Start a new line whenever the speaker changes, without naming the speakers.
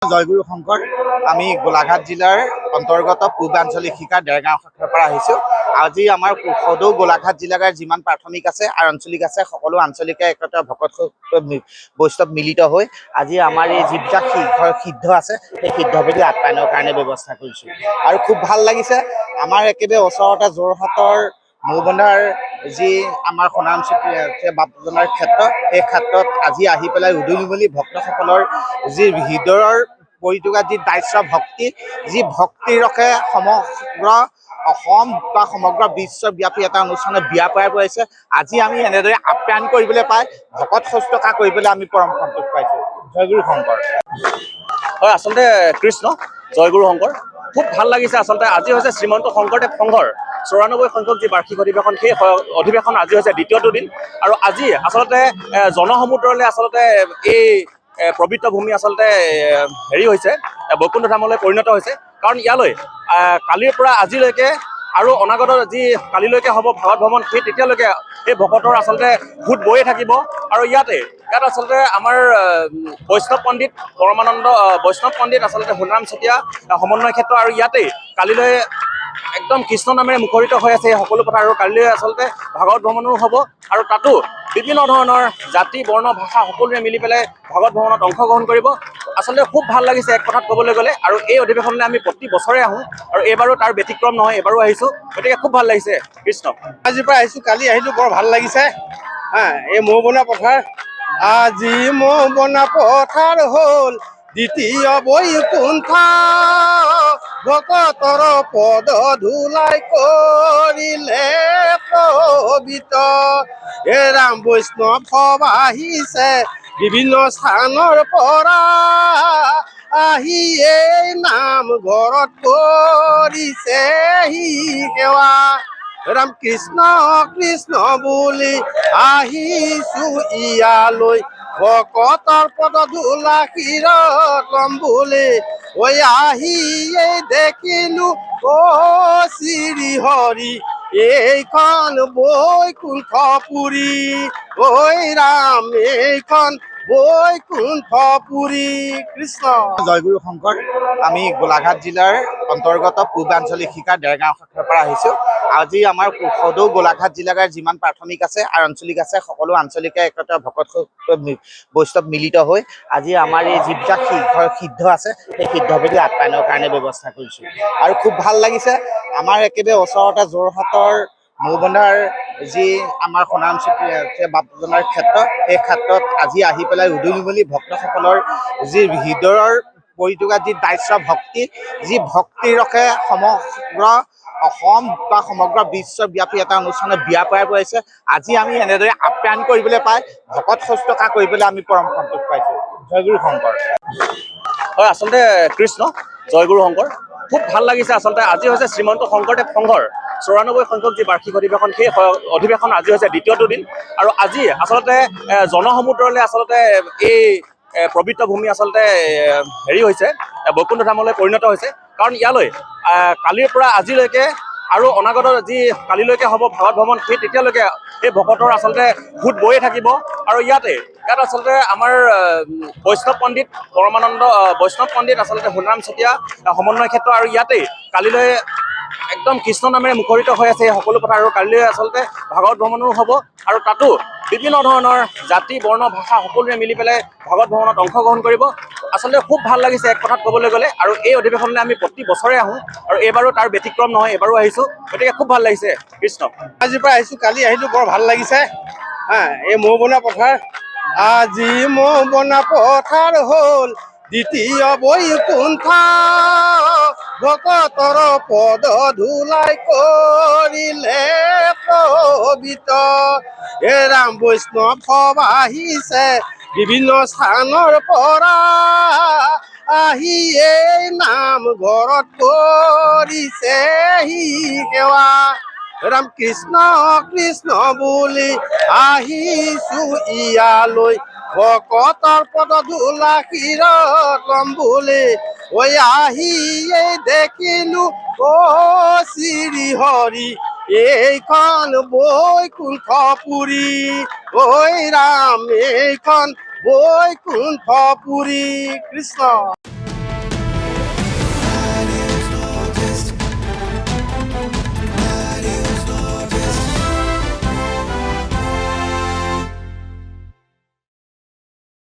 জয়গুৰু শংকৰ আমি গোলাঘাট জিলাৰ অন্তৰ্গত পূৰ্বাঞ্চলিক শিখা দেৰগাঁও শাখাৰ পৰা আহিছোঁ। আজি আমাৰ সদৌ গোলাঘাট জিলাৰ যিমান প্ৰাথমিক আছে আৰু আঞ্চলিক আছে সকলো আঞ্চলিকে একতা ভকত বৈষ্ণৱ মিলিত হৈ আজি আমাৰ এই যিবিলাক সিদ্ধ আছে সেই সিদ্ধবিধি আপ্যায়নৰ কাৰণে ব্যৱস্থা কৰিছোঁ। আৰু খুব ভাল লাগিছে। আমাৰ একেবাৰে ওচৰতে যোৰহাটৰ মৌবন্ধাৰ যি আমাৰ সোণাম বাপজনাৰ ক্ষেত্ৰ, সেই ক্ষেত্ৰত আজি আহি পেলাই উদুলিমুলি ভক্তসকলৰ যি হৃদয়ৰ পৰিটোকা যি দাস্য ভক্তি, যি ভক্তি ৰসে সমগ্ৰ অসম বা সমগ্ৰ বিশ্বব্যাপী এটা অনুষ্ঠানত বিয়া পাই পৰিছে। আজি আমি এনেদৰে আপ্যায়ন কৰিবলৈ পাই ভকত শুশ্ৰূষা কৰিবলৈ আমি পৰম সন্তোষ পাইছোঁ। জয়গুৰু শংকৰ।
হয়, আচলতে কৃষ্ণ জয়গুৰু শংকৰ খুব ভাল লাগিছে। আচলতে আজি হৈছে শ্ৰীমন্ত শংকৰদেৱ সংঘৰ ৯৪ সংখ্যক যি বাৰ্ষিক অধিৱেশন, সেই অধিৱেশন আজি হৈছে দ্বিতীয়টো দিন। আৰু আজি আচলতে জনসমুদ্ৰলৈ আচলতে এই পবিত্ৰ ভূমি আচলতে হেৰি হৈছে, বৈকুণ্ঠ ধামলৈ পৰিণত হৈছে। কাৰণ ইয়ালৈ কালিৰ পৰা আজিলৈকে আৰু অনাগত যি কালিলৈকে হ'ব ভাৰত ভ্ৰমণ, সেই তেতিয়ালৈকে এই ভকতৰ আচলতে ভূত বৈয়ে থাকিব। আৰু ইয়াত আচলতে আমাৰ বৈষ্ণৱ পণ্ডিত পৰমানন্দ বৈষ্ণৱ পণ্ডিত আচলতে সোণাৰাম চেতিয়া সমন্বয় ক্ষেত্ৰ, আৰু ইয়াতেই কালিলৈ একদম কৃষ্ণ নামেৰে মুখৰিত হৈ আছে এই সকলো কথা। আৰু কালিলৈ আচলতে ভাগৱত ভ্ৰমণো হ'ব, আৰু তাতো বিভিন্ন ধৰণৰ জাতি বৰ্ণ ভাষা সকলোৱে মিলি পেলাই ভাগৱত ভ্ৰমণত অংশগ্ৰহণ কৰিব। আচলতে খুব ভাল লাগিছে এক কথাত ক'বলৈ গ'লে। আৰু এই অধিৱেশনলৈ আমি প্ৰতি বছৰে আহোঁ, আৰু এইবাৰো তাৰ ব্যতিক্ৰম নহয়, এইবাৰো আহিছোঁ। গতিকে খুব ভাল লাগিছে। কৃষ্ণ।
আজিৰ পৰা আহিছোঁ, কালি আহিলোঁ, বৰ ভাল লাগিছে। এই মৌবনা পথাৰ, আজি মৌবনা পথাৰ হ'ল দ্বিতীয় বৈকুণ্ঠ, ভকতৰ পদ ধূলাই কৰিলে পবিত্ৰ। ৰাম বৈষ্ণৱ সব আহিছে বিভিন্ন স্থানৰ পৰা, আহি এই নামঘৰত কৰিছে সি সেৱা। ৰাম কৃষ্ণ কৃষ্ণ বুলি আহিছো ইয়ালৈ, ভকতৰ পদ ধূলা শিৰত লম বুলি। ঐ আহিয়েই দেখিলো অ শ্ৰী হৰি, এইখন বৈকুণ্ঠপুৰী। ঐ ৰাম এইখন বৈকুণ্ঠপুৰী। কৃষ্ণ।
জয়গুৰু শংকৰ আমি গোলাঘাট জিলাৰ অন্তৰ্গত পূৰ্বাঞ্চলিক শিখা দেৰগাঁও শাখাৰ পৰা আহিছোঁ। আজি আমাৰ সদৌ গোলাঘাট জিলাৰ যিমান প্ৰাথমিক আছে আৰু আঞ্চলিক আছে সকলো আঞ্চলিকে একতা ভকত বৈষ্ণৱ মিলিত হৈ আজি আমাৰ এই যিবিলাক সিদ্ধ আছে সেই সিদ্ধবিধি আপ্যায়নৰ কাৰণে ব্যৱস্থা কৰিছোঁ। আৰু খুব ভাল লাগিছে। আমাৰ একেবাৰে ওচৰতে যোৰহাটৰ মৌবন্ধাৰ যি আমাৰ সোণাম বাপজনাৰ ক্ষেত্ৰ, সেই ক্ষেত্ৰত আজি আহি পেলাই উদুলিমুলি ভক্তসকলৰ যি হৃদয়ৰ পৰিটোকা যি দাস্য ভক্তি, যি ভক্তি ৰসে সমগ্ৰ অসম বা সমগ্ৰ বিশ্বব্যাপী এটা অনুষ্ঠানত বিয়া পাই পৰিছে। আজি আমি এনেদৰে আপ্যায়ন কৰিবলৈ পাই ভকত শুশ্ৰূষা কৰিবলৈ আমি পৰম সন্তোষ পাইছোঁ। জয়গুৰু শংকৰ।
হয়, আচলতে কৃষ্ণ জয়গুৰু শংকৰ খুব ভাল লাগিছে। আচলতে আজি হৈছে শ্ৰীমন্ত শংকৰদেৱ সংঘৰ ৯৪ সংখ্যক যি বাৰ্ষিক অধিৱেশন, সেই অধিৱেশন আজি হৈছে দ্বিতীয়টো দিন। আৰু আজি আচলতে জনসমুদ্ৰলৈ আচলতে এই পবিত্ৰ ভূমি আচলতে হেৰি হৈছে, বৈকুণ্ঠ ধামলৈ পৰিণত হৈছে। কাৰণ ইয়ালৈ কালিৰ পৰা আজিলৈকে আৰু অনাগত যি কালিলৈকে হ'ব ভাৰত ভ্ৰমণ, সেই তেতিয়ালৈকে এই ভকতৰ আচলতে ভূত বৈয়ে থাকিব। আৰু ইয়াত আচলতে আমাৰ বৈষ্ণৱ পণ্ডিত পৰমানন্দ বৈষ্ণৱ পণ্ডিত আচলতে সোণাৰাম চেতিয়া সমন্বয় ক্ষেত্ৰ, আৰু ইয়াতেই কালিলৈ একদম কৃষ্ণ নামেৰে মুখৰিত হৈ আছে এই সকলো কথা। আৰু কালিলৈ আচলতে ভাগৱত ভ্ৰমণো হ'ব, আৰু তাতো বিভিন্ন ধৰণৰ জাতি বৰ্ণ ভাষা সকলোৱে মিলি পেলাই ভাগৱত ভ্ৰমণত অংশগ্ৰহণ কৰিব। আচলতে খুব ভাল লাগিছে এক কথাত ক'বলৈ গ'লে। আৰু এই অধিৱেশনলৈ আমি প্ৰতি বছৰে আহোঁ, আৰু এইবাৰো তাৰ ব্যতিক্ৰম নহয়, এইবাৰো আহিছোঁ। গতিকে খুব ভাল লাগিছে। কৃষ্ণ।
আজিৰ পৰা আহিছোঁ, কালি আহিলোঁ, বৰ ভাল লাগিছে। এই মৌবনা পথাৰ, আজি মৌবনা পথাৰ হ'ল দ্বিতীয় বৈকুণ্ঠ, ভকতৰ পদ ধূলাই কৰিলে পবিত্ৰ। ৰাম বৈষ্ণৱ সব আহিছে বিভিন্ন স্থানৰ পৰা, আহি এই নামঘৰত কৰিছে সি সেৱা। ৰাম কৃষ্ণ কৃষ্ণ বুলি আহিছো ইয়ালৈ, ভকতৰ পদ ধূলা শিৰত লম বুলি। ঐ আহিয়েই দেখিলো অ শ্ৰী হৰি, এইখন বৈকুণ্ঠপুৰী। ঐ ৰাম এইখন বৈকুণ্ঠপুৰী। কৃষ্ণ।